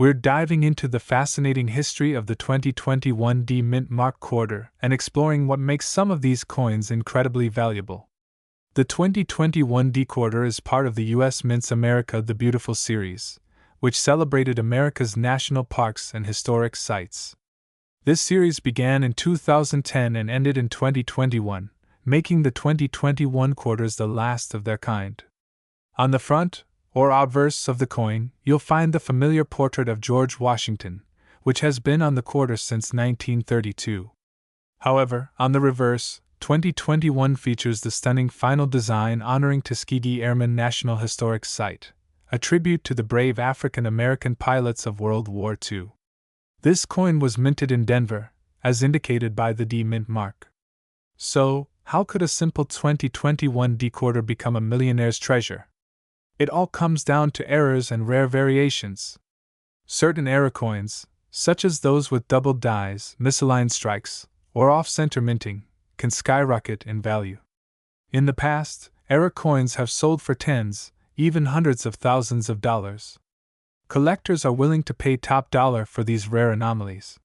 we're diving into the fascinating history of the 2021 D Mint Mark quarter and exploring what makes some of these coins incredibly valuable. The 2021 D quarter is part of the U.S. Mint's America the Beautiful series, which celebrated America's national parks and historic sites. This series began in 2010 and ended in 2021, making the 2021 quarters the last of their kind. On the front, or obverse of the coin, you'll find the familiar portrait of George Washington, which has been on the quarter since 1932. However, on the reverse, 2021 features the stunning final design honoring Tuskegee Airmen National Historic Site, a tribute to the brave African American pilots of World War II. This coin was minted in Denver, as indicated by the D Mint mark. So, how could a simple 2021 D quarter become a millionaire's treasure? It all comes down to errors and rare variations. Certain error coins, such as those with doubled dies, misaligned strikes, or off-center minting, can skyrocket in value. In the past, error coins have sold for tens, even hundreds of thousands of dollars. Collectors are willing to pay top dollar for these rare anomalies.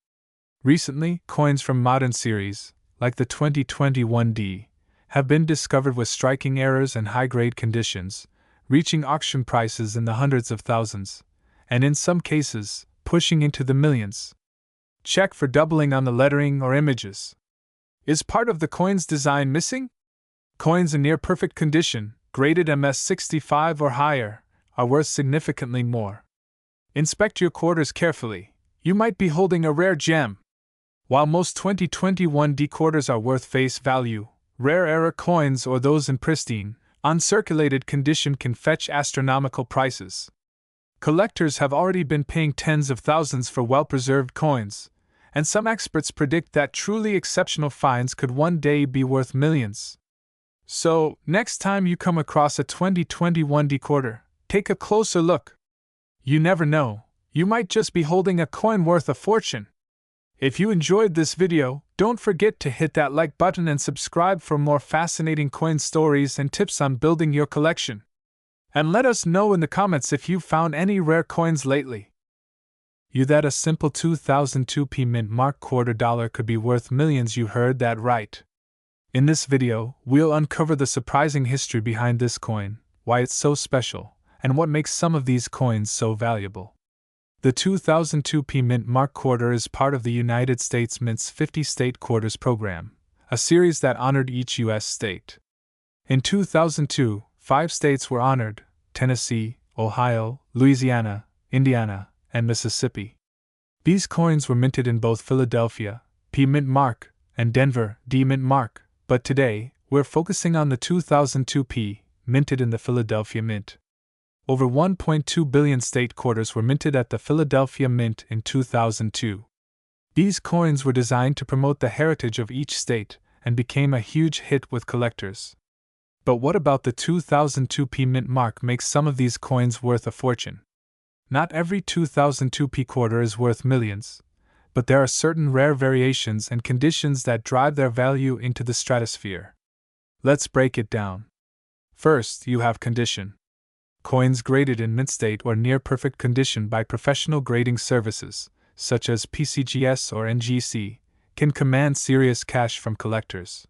Recently, coins from modern series, like the 2021 D, have been discovered with striking errors and high-grade conditions, reaching auction prices in the hundreds of thousands, and in some cases, pushing into the millions. Check for doubling on the lettering or images. Is part of the coin's design missing? Coins in near-perfect condition, graded MS65 or higher, are worth significantly more. Inspect your quarters carefully. You might be holding a rare gem. While most 2021 D quarters are worth face value, rare error coins or those in pristine, uncirculated condition can fetch astronomical prices. Collectors have already been paying tens of thousands for well-preserved coins, and some experts predict that truly exceptional finds could one day be worth millions. So, next time you come across a 2021 D quarter, take a closer look. You never know, you might just be holding a coin worth a fortune. If you enjoyed this video, don't forget to hit that like button and subscribe for more fascinating coin stories and tips on building your collection. And let us know in the comments if you've found any rare coins lately. You that a simple 2002 Mint Mark quarter dollar could be worth millions. You heard that right. In this video, we'll uncover the surprising history behind this coin, why it's so special, and what makes some of these coins so valuable. The 2002 Mint Mark quarter is part of the United States Mint's 50 State Quarters program, a series that honored each U.S. state. In 2002, 5 states were honored: Tennessee, Ohio, Louisiana, Indiana, and Mississippi. These coins were minted in both Philadelphia, P Mint Mark, and Denver, D Mint Mark, but today, we're focusing on the 2002 P, minted in the Philadelphia Mint. Over 1.2 billion state quarters were minted at the Philadelphia Mint in 2002. These coins were designed to promote the heritage of each state and became a huge hit with collectors. But what about the 2002 P Mint Mark makes some of these coins worth a fortune? Not every 2002 P quarter is worth millions, but there are certain rare variations and conditions that drive their value into the stratosphere. Let's break it down. First, you have condition. Coins graded in mint state or near perfect condition by professional grading services, such as PCGS or NGC, can command serious cash from collectors.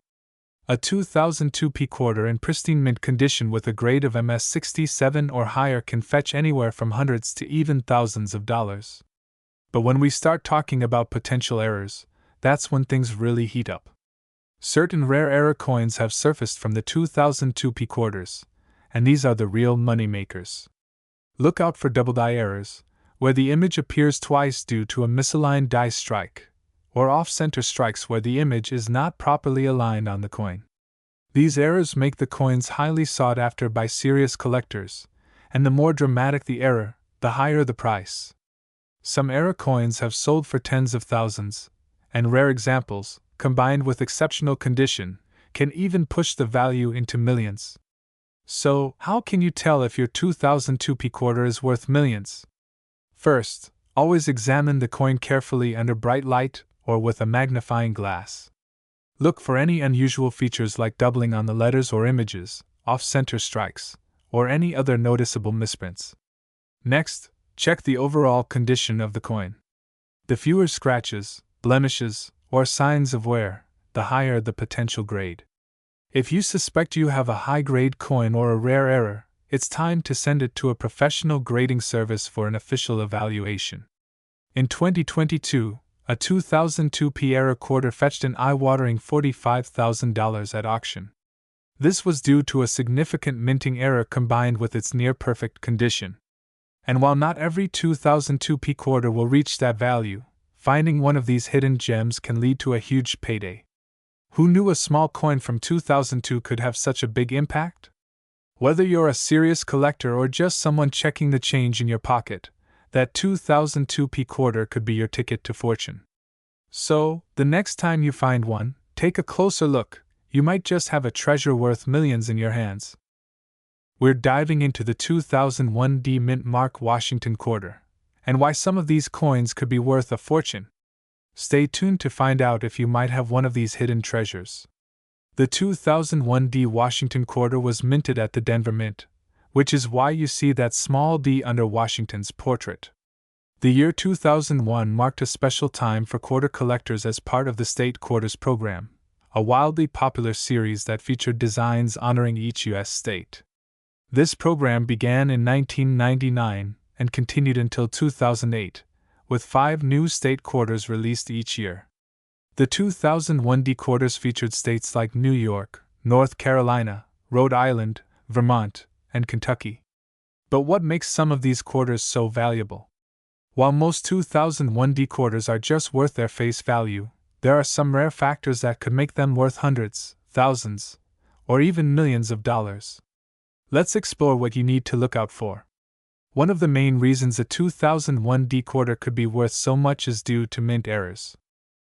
A 2002 P quarter in pristine mint condition with a grade of MS67 or higher can fetch anywhere from hundreds to even thousands of dollars. But when we start talking about potential errors, that's when things really heat up. Certain rare error coins have surfaced from the 2002 P quarters, and these are the real money makers. Look out for double die errors, where the image appears twice due to a misaligned die strike, or off-center strikes where the image is not properly aligned on the coin. These errors make the coins highly sought after by serious collectors, and the more dramatic the error, the higher the price. Some error coins have sold for tens of thousands, and rare examples, combined with exceptional condition, can even push the value into millions. So, how can you tell if your 2002 P quarter is worth millions? First, always examine the coin carefully under bright light or with a magnifying glass. Look for any unusual features like doubling on the letters or images, off-center strikes, or any other noticeable misprints. Next, Check the overall condition of the coin. The fewer scratches, blemishes, or signs of wear, the higher the potential grade. If you suspect you have a high-grade coin or a rare error, it's time to send it to a professional grading service for an official evaluation. In 2022, a 2002 error quarter fetched an eye-watering $45,000 at auction. This was due to a significant minting error combined with its near-perfect condition. And while not every 2002 quarter will reach that value, finding one of these hidden gems can lead to a huge payday. Who knew a small coin from 2002 could have such a big impact? Whether you're a serious collector or just someone checking the change in your pocket, that 2002 quarter could be your ticket to fortune. So, the next time you find one, take a closer look. You might just have a treasure worth millions in your hands. We're diving into the 2001 D Mint Mark Washington quarter, and why some of these coins could be worth a fortune. Stay tuned to find out if you might have one of these hidden treasures. The 2001 D Washington quarter was minted at the Denver Mint, which is why you see that small D under Washington's portrait. The year 2001 marked a special time for quarter collectors as part of the State Quarters program, a wildly popular series that featured designs honoring each U.S. state. This program began in 1999 and continued until 2008, with 5 new state quarters released each year. The 2001 D quarters featured states like New York, North Carolina, Rhode Island, Vermont, and Kentucky. But what makes some of these quarters so valuable? While most 2001 D quarters are just worth their face value, there are some rare factors that could make them worth hundreds, thousands, or even millions of dollars. Let's explore what you need to look out for. One of the main reasons a 2001 D quarter could be worth so much is due to mint errors.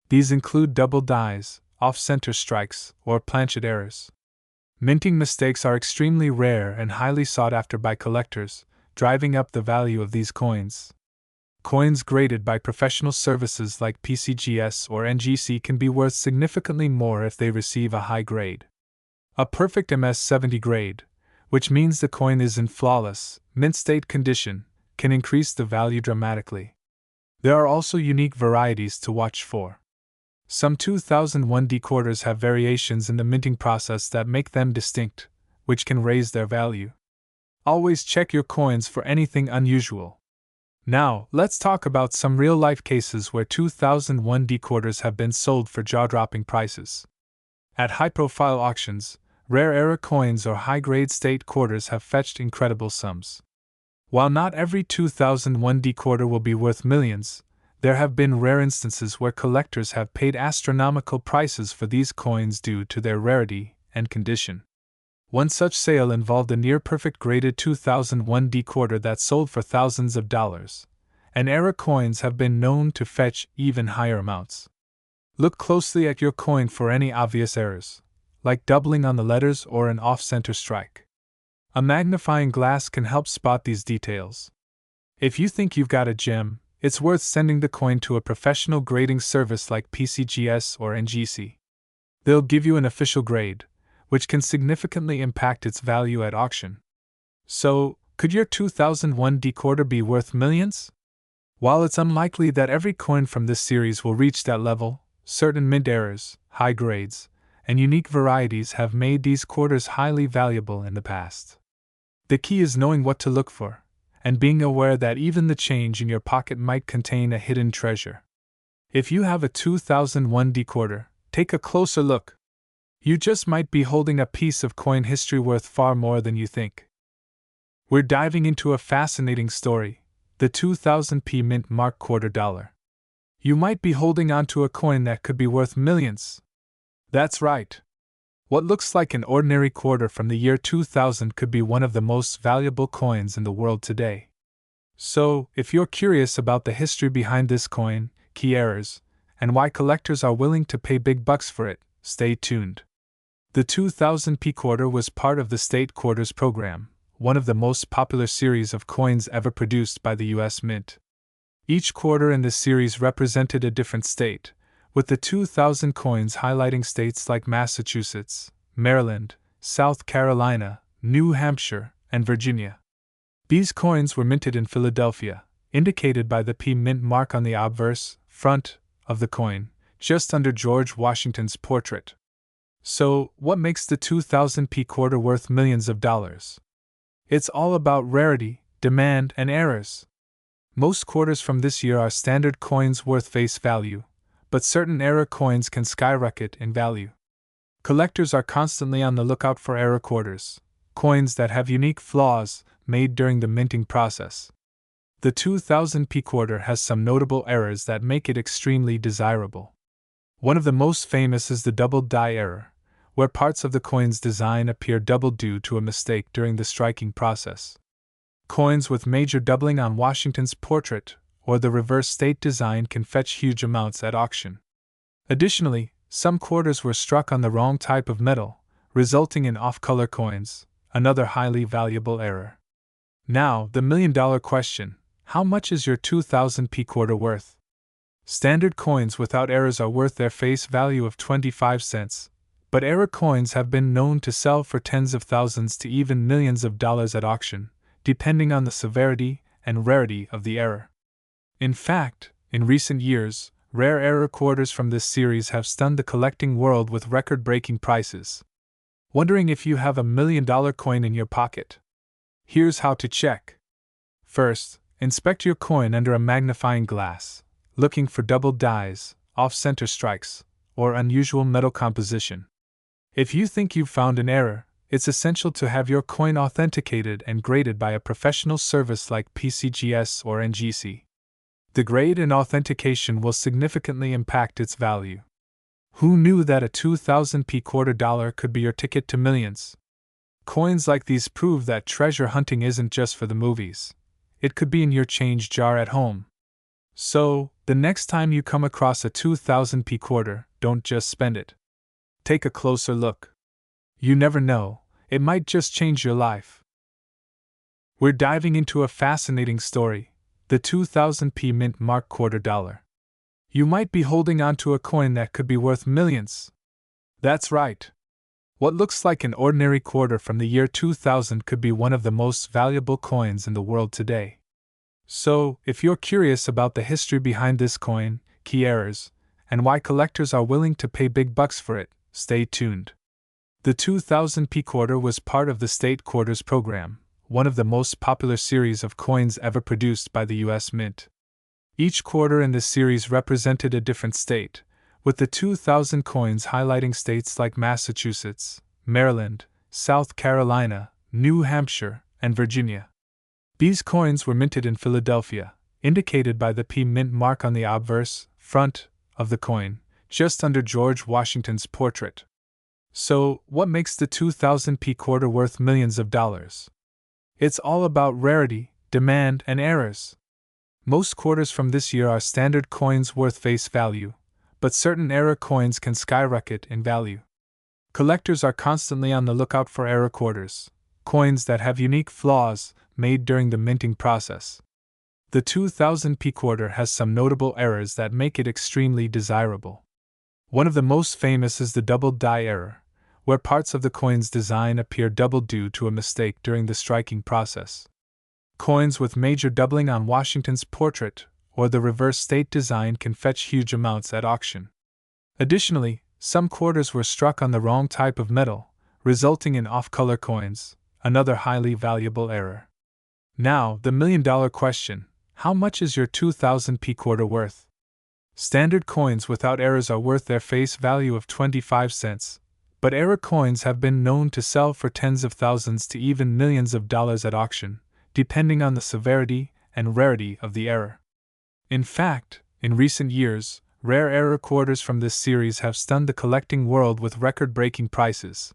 These include double dies, off-center strikes, or planchet errors. Minting mistakes are extremely rare and highly sought after by collectors, driving up the value of these coins. Coins graded by professional services like PCGS or NGC can be worth significantly more if they receive a high grade. A perfect MS-70 grade, which means the coin is in flawless, mint state condition, can increase the value dramatically. There are also unique varieties to watch for. Some 2001 D quarters have variations in the minting process that make them distinct, which can raise their value. Always check your coins for anything unusual. Now, let's talk about some real-life cases where 2001 D quarters have been sold for jaw-dropping prices. At high-profile auctions, rare error coins or high-grade state quarters have fetched incredible sums. While not every 2001 D quarter will be worth millions, there have been rare instances where collectors have paid astronomical prices for these coins due to their rarity and condition. One such sale involved a near-perfect graded 2001 D quarter that sold for thousands of dollars, and error coins have been known to fetch even higher amounts. Look closely at your coin for any obvious errors, like doubling on the letters or an off-center strike. A magnifying glass can help spot these details. If you think you've got a gem, it's worth sending the coin to a professional grading service like PCGS or NGC. They'll give you an official grade, which can significantly impact its value at auction. So, could your 2001 D quarter be worth millions? While it's unlikely that every coin from this series will reach that level, certain mint errors, high grades, and unique varieties have made these quarters highly valuable in the past. The key is knowing what to look for, and being aware that even the change in your pocket might contain a hidden treasure. If you have a 2001 D quarter, take a closer look. You just might be holding a piece of coin history worth far more than you think. We're diving into a fascinating story, the 2000 Mint Mark quarter dollar. You might be holding onto a coin that could be worth millions. That's right. What looks like an ordinary quarter from the year 2000 could be one of the most valuable coins in the world today. So, if you're curious about the history behind this coin, key errors, and why collectors are willing to pay big bucks for it, stay tuned. The 2000 quarter was part of the State Quarters program, one of the most popular series of coins ever produced by the U.S. Mint. Each quarter in this series represented a different state, with the 2000 coins highlighting states like Massachusetts, Maryland, South Carolina, New Hampshire, and Virginia. These coins were minted in Philadelphia, indicated by the P mint mark on the obverse front of the coin, just under George Washington's portrait. So, what makes the 2000 P quarter worth millions of dollars? It's all about rarity, demand, and errors. Most quarters from this year are standard coins worth face value, but certain error coins can skyrocket in value. Collectors are constantly on the lookout for error quarters, coins that have unique flaws made during the minting process. The 2000 P quarter has some notable errors that make it extremely desirable. One of the most famous is the double die error, where parts of the coin's design appear doubled due to a mistake during the striking process. Coins with major doubling on Washington's portrait or the reverse state design can fetch huge amounts at auction. Additionally, some quarters were struck on the wrong type of metal, resulting in off-color coins, another highly valuable error. Now, the million-dollar question: how much is your 2000 P quarter worth? Standard coins without errors are worth their face value of 25 cents, but error coins have been known to sell for tens of thousands to even millions of dollars at auction, depending on the severity and rarity of the error. In fact, in recent years, rare error quarters from this series have stunned the collecting world with record-breaking prices. Wondering if you have a $1,000,000 coin in your pocket? Here's how to check. First, inspect your coin under a magnifying glass, looking for double dies, off-center strikes, or unusual metal composition. If you think you've found an error, it's essential to have your coin authenticated and graded by a professional service like PCGS or NGC. The grade and authentication will significantly impact its value. Who knew that a 2000 P quarter dollar could be your ticket to millions? Coins like these prove that treasure hunting isn't just for the movies. It could be in your change jar at home. So, the next time you come across a 2000 P quarter, don't just spend it. Take a closer look. You never know, it might just change your life. We're diving into a fascinating story, the 2000 P mint mark quarter dollar. You might be holding onto a coin that could be worth millions. That's right. What looks like an ordinary quarter from the year 2000 could be one of the most valuable coins in the world today. So, if you're curious about the history behind this coin, key errors, and why collectors are willing to pay big bucks for it, stay tuned. The 2000 P quarter was part of the State Quarters program, one of the most popular series of coins ever produced by the U.S. Mint. Each quarter in this series represented a different state, with the 2000 coins highlighting states like Massachusetts, Maryland, South Carolina, New Hampshire, and Virginia. These coins were minted in Philadelphia, indicated by the P mint mark on the obverse front of the coin, just under George Washington's portrait. So, what makes the 2000 P quarter worth millions of dollars? It's all about rarity, demand, and errors. Most quarters from this year are standard coins worth face value, but certain error coins can skyrocket in value. Collectors are constantly on the lookout for error quarters, coins that have unique flaws made during the minting process. The 2000 P quarter has some notable errors that make it extremely desirable. One of the most famous is the double die error, where parts of the coin's design appear doubled due to a mistake during the striking process. Coins with major doubling on Washington's portrait or the reverse state design can fetch huge amounts at auction. Additionally, some quarters were struck on the wrong type of metal, resulting in off-color coins, another highly valuable error. Now, the million-dollar question: how much is your 2000 P quarter worth? Standard coins without errors are worth their face value of 25 cents, but error coins have been known to sell for tens of thousands to even millions of dollars at auction, depending on the severity and rarity of the error. In fact, in recent years, rare error quarters from this series have stunned the collecting world with record-breaking prices.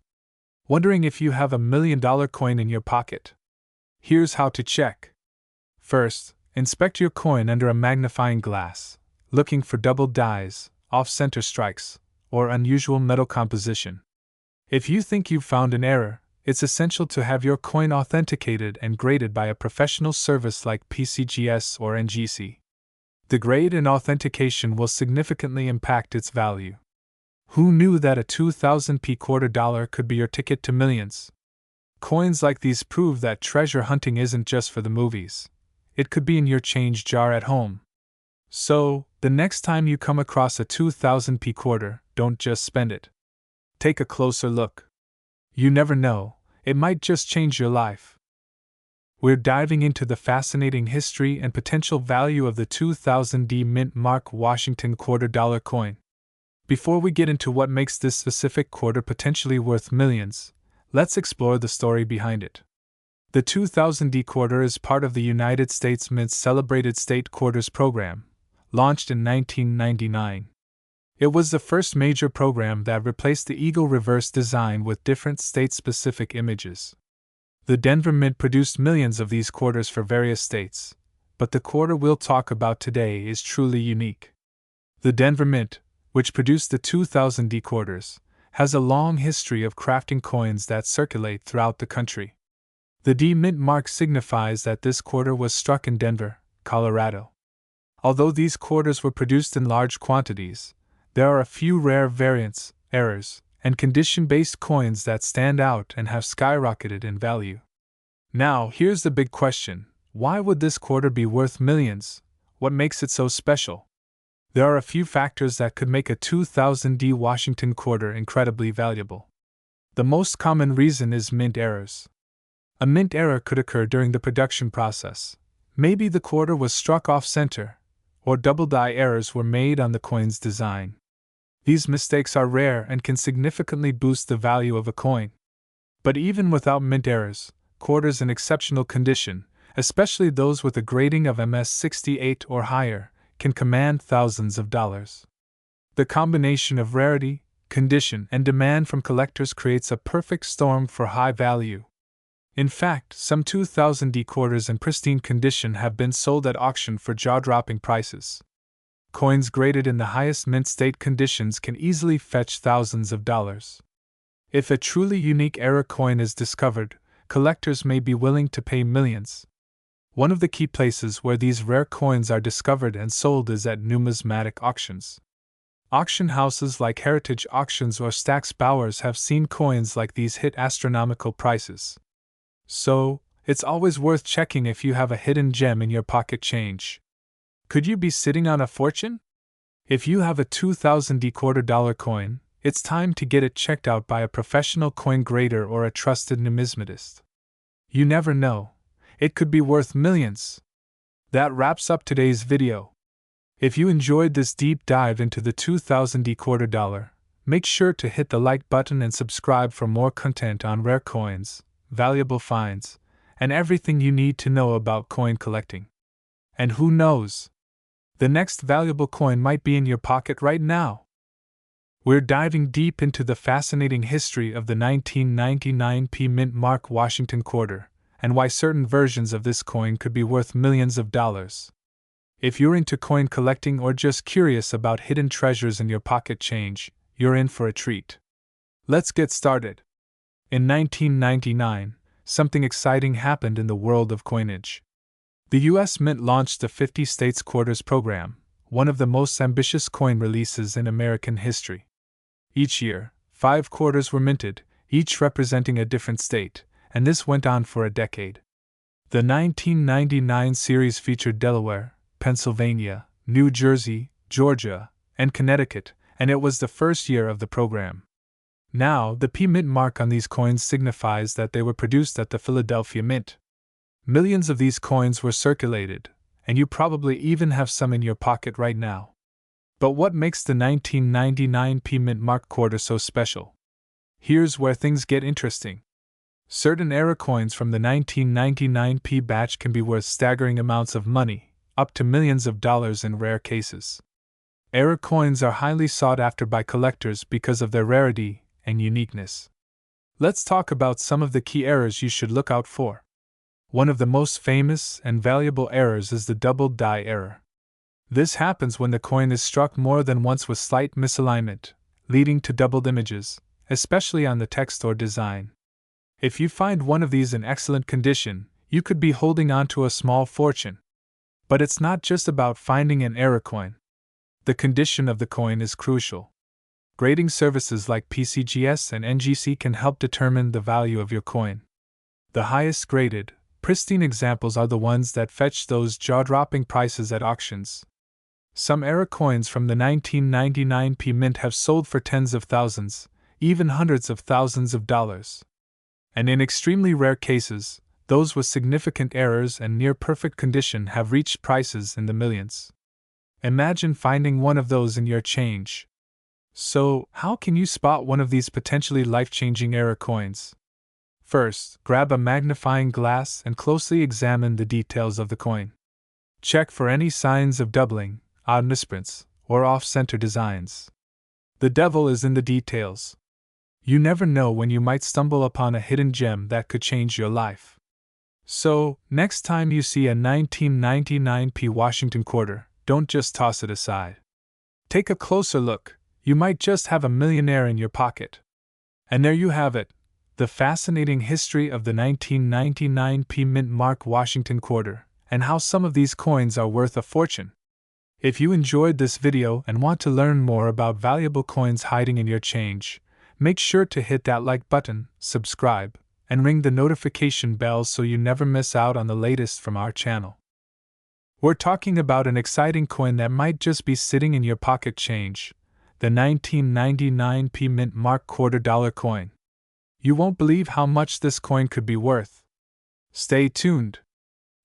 Wondering if you have a $1,000,000 coin in your pocket? Here's how to check. First, inspect your coin under a magnifying glass, looking for double dies, off-center strikes, or unusual metal composition. If you think you've found an error, it's essential to have your coin authenticated and graded by a professional service like PCGS or NGC. The grade and authentication will significantly impact its value. Who knew that a 2000 P quarter dollar could be your ticket to millions? Coins like these prove that treasure hunting isn't just for the movies. it could be in your change jar at home. So, the next time you come across a 2000p quarter, don't just spend it. Take a closer look. You never know, it might just change your life. We're diving into the fascinating history and potential value of the 2000D Mint Mark Washington $quarter coin. Before we get into what makes this specific quarter potentially worth millions, let's explore the story behind it. The 2000D quarter is part of the United States Mint's celebrated State Quarters program, launched in 1999. It was the first major program that replaced the Eagle reverse design with different state-specific images. The Denver Mint produced millions of these quarters for various states, but the quarter we'll talk about today is truly unique. The Denver Mint, which produced the 2000D quarters, has a long history of crafting coins that circulate throughout the country. The D Mint mark signifies that this quarter was struck in Denver, Colorado. Although these quarters were produced in large quantities, there are a few rare variants, errors, and condition-based coins that stand out and have skyrocketed in value. Now, here's the big question: why would this quarter be worth millions? What makes it so special? There are a few factors that could make a 2000D Washington quarter incredibly valuable. The most common reason is mint errors. A mint error could occur during the production process. Maybe the quarter was struck off-center, or double die errors were made on the coin's design. These mistakes are rare and can significantly boost the value of a coin. But even without mint errors, quarters in exceptional condition, especially those with a grading of MS-68 or higher, can command thousands of dollars. The combination of rarity, condition, and demand from collectors creates a perfect storm for high value. In fact, some 2000D quarters in pristine condition have been sold at auction for jaw-dropping prices. Coins graded in the highest mint state conditions can easily fetch thousands of dollars. If a truly unique error coin is discovered, collectors may be willing to pay millions. One of the key places where these rare coins are discovered and sold is at numismatic auctions. Auction houses like Heritage Auctions or Stack's Bowers have seen coins like these hit astronomical prices. So, it's always worth checking if you have a hidden gem in your pocket change. Could you be sitting on a fortune? If you have a 2000D $quarter coin, it's time to get it checked out by a professional coin grader or a trusted numismatist. You never know, it could be worth millions. That wraps up today's video. If you enjoyed this deep dive into the 2000D $quarter, make sure to hit the like button and subscribe for more content on rare coins, valuable finds, and everything you need to know about coin collecting. And who knows? The next valuable coin might be in your pocket right now. We're diving deep into the fascinating history of the 1999p Mint Mark Washington quarter, and why certain versions of this coin could be worth millions of dollars. If you're into coin collecting or just curious about hidden treasures in your pocket change, you're in for a treat. Let's get started. In 1999, something exciting happened in the world of coinage. The U.S. Mint launched the 50 States Quarters program, one of the most ambitious coin releases in American history. Each year, 5 quarters were minted, each representing a different state, and this went on for a decade. The 1999 series featured Delaware, Pennsylvania, New Jersey, Georgia, and Connecticut, and it was the first year of the program. Now, the P Mint mark on these coins signifies that they were produced at the Philadelphia Mint. Millions of these coins were circulated, and you probably even have some in your pocket right now. But what makes the 1999 P Mint mark quarter so special? Here's where things get interesting. Certain error coins from the 1999 P batch can be worth staggering amounts of money, up to millions of dollars in rare cases. Error coins are highly sought after by collectors because of their rarity and uniqueness. Let's talk about some of the key errors you should look out for. One of the most famous and valuable errors is the double die error. This happens when the coin is struck more than once with slight misalignment, leading to doubled images, especially on the text or design. If you find one of these in excellent condition, you could be holding on to a small fortune. But it's not just about finding an error coin. The condition of the coin is crucial. Grading services like PCGS and NGC can help determine the value of your coin. The highest graded, pristine examples are the ones that fetch those jaw-dropping prices at auctions. Some era coins from the 1999 P mint have sold for tens of thousands, even hundreds of thousands of dollars. And in extremely rare cases, those with significant errors and near-perfect condition have reached prices in the millions. Imagine finding one of those in your change. So, how can you spot one of these potentially life-changing era coins? First, grab a magnifying glass and closely examine the details of the coin. Check for any signs of doubling, odd misprints, or off-center designs. The devil is in the details. You never know when you might stumble upon a hidden gem that could change your life. So, next time you see a 1999 P Washington quarter, don't just toss it aside. Take a closer look, you might just have a millionaire in your pocket. And there you have it, the fascinating history of the 1999 P Mint Mark Washington quarter, and how some of these coins are worth a fortune. If you enjoyed this video and want to learn more about valuable coins hiding in your change, make sure to hit that like button, subscribe, and ring the notification bell so you never miss out on the latest from our channel. We're talking about an exciting coin that might just be sitting in your pocket change, the 1999 P Mint Mark $quarter coin. You won't believe how much this coin could be worth. Stay tuned.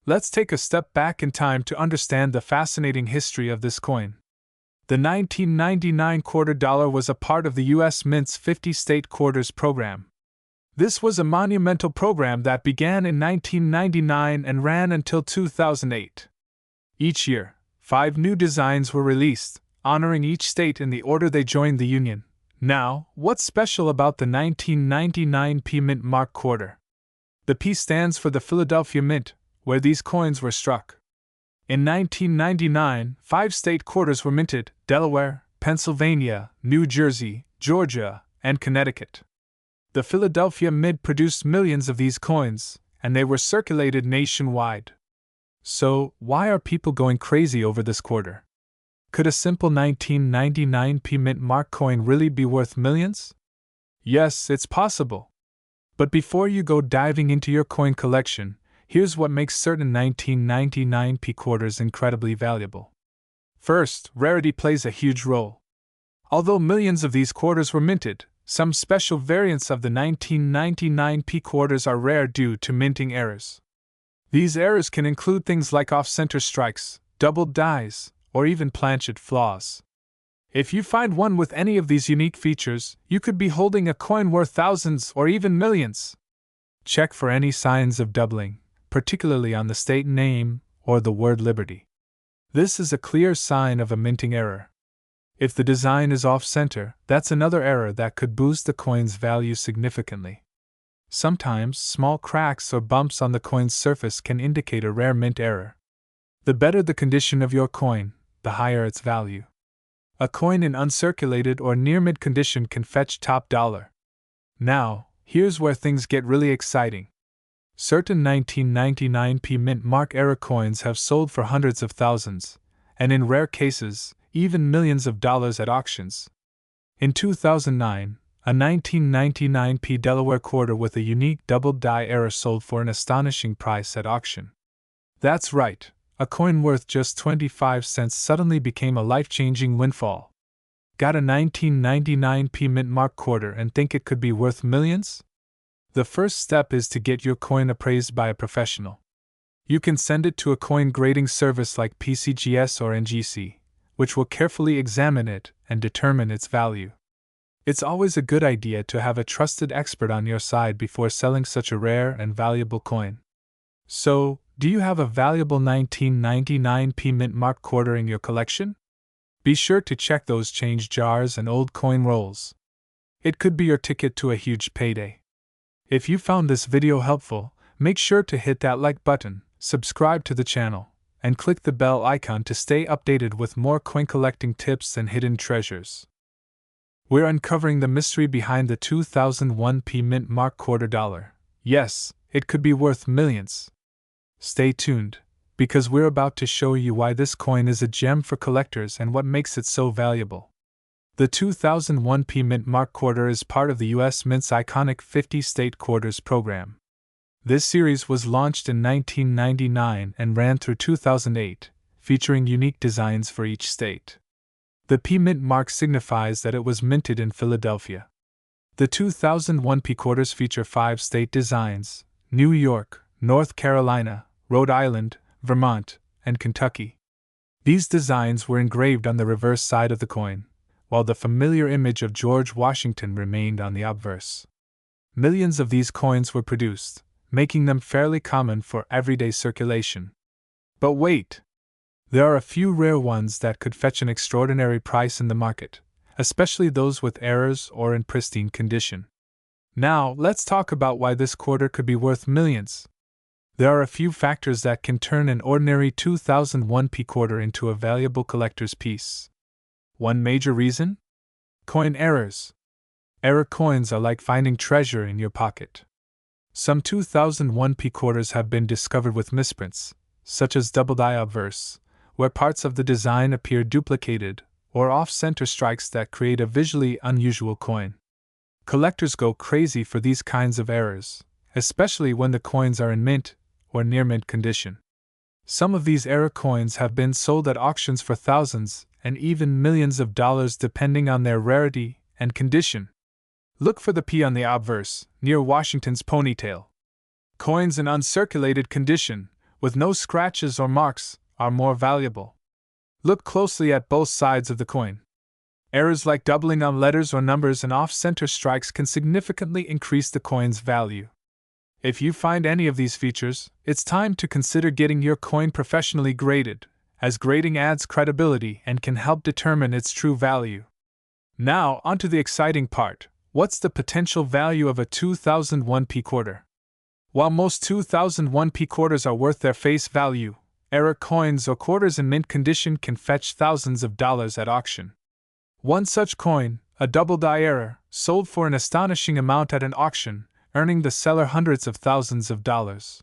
Let's take a step back in time to understand the fascinating history of this coin. The 1999 $quarter was a part of the U.S. Mint's 50 state quarters program. This was a monumental program that began in 1999 and ran until 2008. Each year, 5 new designs were released, honoring each state in the order they joined the Union. Now, what's special about the 1999 P Mint Mark quarter? The P stands for the Philadelphia Mint, where these coins were struck. In 1999, 5 state quarters were minted: Delaware, Pennsylvania, New Jersey, Georgia, and Connecticut. The Philadelphia Mint produced millions of these coins, and they were circulated nationwide. So, why are people going crazy over this quarter? Could a simple 1999 P Mint Mark coin really be worth millions? Yes, it's possible. But before you go diving into your coin collection, here's what makes certain 1999 P quarters incredibly valuable. First, rarity plays a huge role. Although millions of these quarters were minted, some special variants of the 1999 P quarters are rare due to minting errors. These errors can include things like off-center strikes, doubled dies, or even planchet flaws. If you find one with any of these unique features, you could be holding a coin worth thousands or even millions. Check for any signs of doubling, particularly on the state name or the word Liberty. This is a clear sign of a minting error. If the design is off-center, that's another error that could boost the coin's value significantly. Sometimes, small cracks or bumps on the coin's surface can indicate a rare mint error. The better the condition of your coin, the higher its value. A coin in uncirculated or near-mint condition can fetch top dollar. Now, here's where things get really exciting. Certain 1999 P Mint Mark era coins have sold for hundreds of thousands, and in rare cases, even millions of dollars at auctions. In 2009, a 1999 P Delaware quarter with a unique double die error sold for an astonishing price at auction. That's right, a coin worth just 25 cents suddenly became a life-changing windfall. Got a 1999 P Mint Mark quarter and think it could be worth millions? The first step is to get your coin appraised by a professional. You can send it to a coin grading service like PCGS or NGC, which will carefully examine it and determine its value. It's always a good idea to have a trusted expert on your side before selling such a rare and valuable coin. So, do you have a valuable 1999 P Mint Mark quarter in your collection? Be sure to check those change jars and old coin rolls. It could be your ticket to a huge payday. If you found this video helpful, make sure to hit that like button, subscribe to the channel, and click the bell icon to stay updated with more coin collecting tips and hidden treasures. We're uncovering the mystery behind the 2001 P Mint Mark $quarter. Yes, it could be worth millions. Stay tuned, because we're about to show you why this coin is a gem for collectors and what makes it so valuable. The 2001 P Mint Mark quarter is part of the U.S. Mint's iconic 50 state quarters program. This series was launched in 1999 and ran through 2008, featuring unique designs for each state. The P Mint mark signifies that it was minted in Philadelphia. The 2001 P quarters feature 5 state designs: New York, North Carolina, Rhode Island, Vermont, and Kentucky. These designs were engraved on the reverse side of the coin, while the familiar image of George Washington remained on the obverse. Millions of these coins were produced, making them fairly common for everyday circulation. But wait! There are a few rare ones that could fetch an extraordinary price in the market, especially those with errors or in pristine condition. Now, let's talk about why this quarter could be worth millions. There are a few factors that can turn an ordinary 2001 P quarter into a valuable collector's piece. One major reason? Coin errors. Error coins are like finding treasure in your pocket. Some 2001 P quarters have been discovered with misprints, such as double-die obverse, where parts of the design appear duplicated, or off-center strikes that create a visually unusual coin. Collectors go crazy for these kinds of errors, especially when the coins are in mint or near-mint condition. Some of these error coins have been sold at auctions for thousands and even millions of dollars depending on their rarity and condition. Look for the P on the obverse, near Washington's ponytail. Coins in uncirculated condition, with no scratches or marks, are more valuable. Look closely at both sides of the coin. Errors like doubling on letters or numbers and off-center strikes can significantly increase the coin's value. If you find any of these features, it's time to consider getting your coin professionally graded, as grading adds credibility and can help determine its true value. Now, onto the exciting part. What's the potential value of a 2001 P quarter? While most 2001 P quarters are worth their face value, error coins or quarters in mint condition can fetch thousands of dollars at auction. One such coin, a double-die error, sold for an astonishing amount at an auction, earning the seller hundreds of thousands of dollars.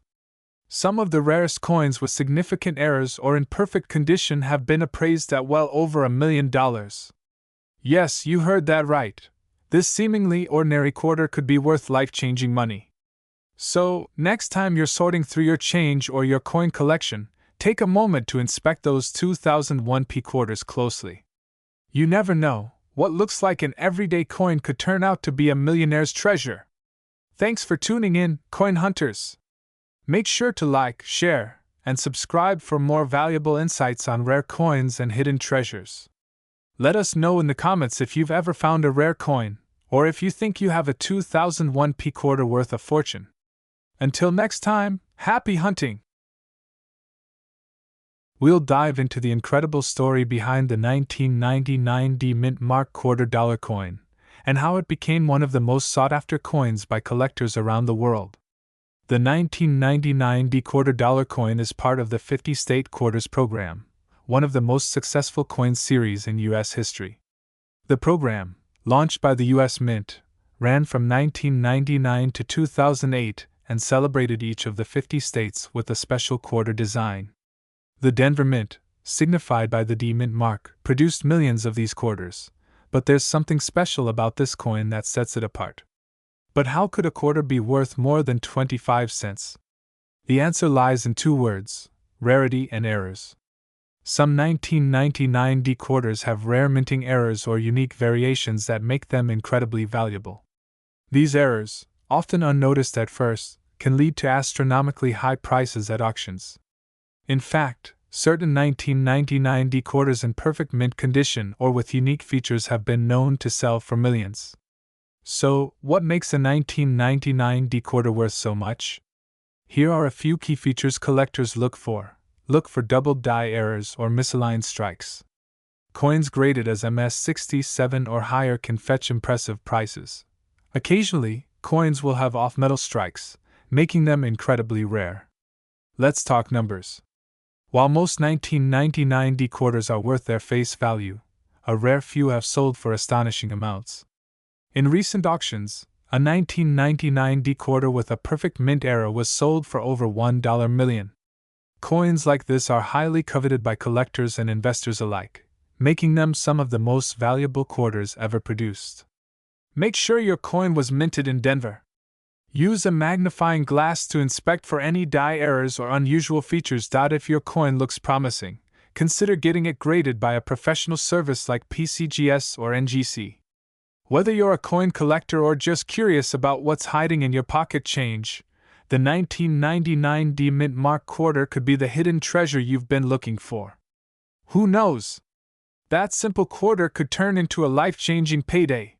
Some of the rarest coins with significant errors or in perfect condition have been appraised at well over $1 million. Yes, you heard that right. This seemingly ordinary quarter could be worth life-changing money. So, next time you're sorting through your change or your coin collection, take a moment to inspect those 2001 P quarters closely. You never know, what looks like an everyday coin could turn out to be a millionaire's treasure. Thanks for tuning in, coin hunters. Make sure to like, share, and subscribe for more valuable insights on rare coins and hidden treasures. Let us know in the comments if you've ever found a rare coin, or if you think you have a 2001 P quarter worth a fortune. Until next time, happy hunting! We'll dive into the incredible story behind the 1999 D Mint Mark $quarter coin, and how it became one of the most sought-after coins by collectors around the world. The 1999 D $quarter coin is part of the 50 State Quarters program, one of the most successful coin series in U.S. history. The program, launched by the U.S. Mint, ran from 1999 to 2008 and celebrated each of the 50 states with a special quarter design. The Denver Mint, signified by the D Mint mark, produced millions of these quarters, but there's something special about this coin that sets it apart. But how could a quarter be worth more than 25 cents? The answer lies in 2 words: rarity and errors. Some 1999 D quarters have rare minting errors or unique variations that make them incredibly valuable. These errors, often unnoticed at first, can lead to astronomically high prices at auctions. In fact, certain 1999 D quarters in perfect mint condition or with unique features have been known to sell for millions. So, what makes a 1999 D quarter worth so much? Here are a few key features collectors look for. Look for double-die errors or misaligned strikes. Coins graded as MS-67 or higher can fetch impressive prices. Occasionally, coins will have off-metal strikes, making them incredibly rare. Let's talk numbers. While most 1999 D quarters are worth their face value, a rare few have sold for astonishing amounts. In recent auctions, a 1999 D quarter with a perfect mint error was sold for over $1 million. Coins like this are highly coveted by collectors and investors alike, making them some of the most valuable quarters ever produced. Make sure your coin was minted in Denver. Use a magnifying glass to inspect for any die errors or unusual features. If your coin looks promising, consider getting it graded by a professional service like PCGS or NGC. Whether you're a coin collector or just curious about what's hiding in your pocket change, the 1999 D Mint Mark quarter could be the hidden treasure you've been looking for. Who knows? That simple quarter could turn into a life-changing payday.